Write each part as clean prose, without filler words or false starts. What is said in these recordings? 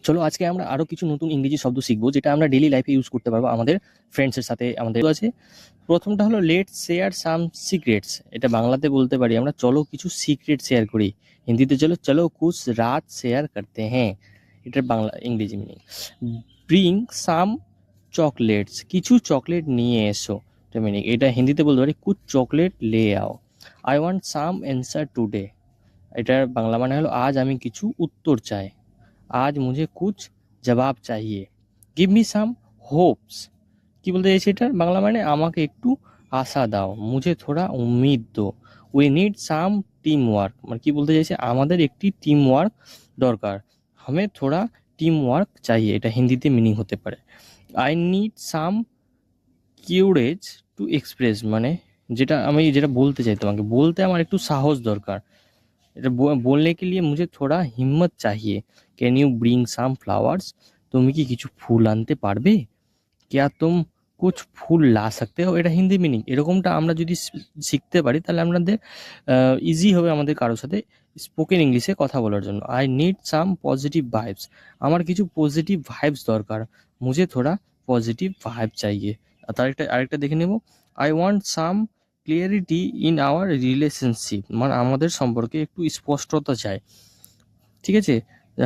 চলো আজকে আমরা আরো কিছু নতুন ইংরেজি শব্দ শিখবো যেটা আমরা ডেইলি লাইফে ইউজ করতে পারবো আমাদের ফ্রেন্ডসের সাথে। আমাদের আছে প্রথমটা হলো লেটস শেয়ার সাম সিক্রেটস। এটা বাংলাতে বলতে পারি আমরা চলো কিছু সিক্রেট শেয়ার করি। হিন্দিতে চলো চলো কুছ রাত শেয়ার করতে হ্যাঁ। এটার বাংলা ইংরেজি মিনিং। ব্রিং সাম চকলেটস, কিছু চকলেট নিয়ে এসো। এটা মিনিং। এটা হিন্দিতে বলতে পারি কুছ চকলেট লে আও। I want some answer today. এটার বাংলা মানে হলো আজ আমি কিছু উত্তর চাই। আজ মুঝে কুছ জবাব চাহিয়ে। Give me some hopes. কি বলতে চাইছি এটার বাংলা মানে আমাকে একটু আশা দাও। মুঝে থোড়া উম্মিদ দো। We need some team work. মানে কি বলতে চাইছে আমাদের একটি টিম ওয়ার্ক দরকার। হামে থোড়া টিম ওয়ার্ক চাইয়ে। এটা হিন্দিতে মিনিং হতে পারে। I need some courage to express, মানে যেটা বলতে চাই তোমাকে বলতে আমার একটু সাহস দরকার। এটা बोलने के लिए मुझे थोड़ा हिम्मत चाहिए। कैन यू ब्रिंग साम फ्लावर्स। তুমি কি কিছু ফুল আনতে পারবে। क्या तुम कुछ ফুল লা सकते हो। এটা হিন্দি মিনিং। এরকমটা আমরা যদি শিখতে পারি তাহলে আমাদের ইজি হবে আমাদের কারোর সাথে স্পোকেন ইংলিশে কথা বলার জন্য। I need some positive vibes. আমার কিছু পজিটিভ ভাইবস দরকার। মুঝে থোড়া পজিটিভ ভাইব চাইয়ে। আর আরেকটা দেখে নেব। I want some clarity in our relationship, মানে আমাদের সম্পর্কে একটু স্পষ্টতা চাই। ঠিক আছে,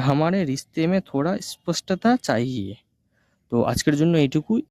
হামারে রিস্তে মে থোড়া স্পষ্টতা চাইয়ে। তো আজকের জন্য এইটুকুই।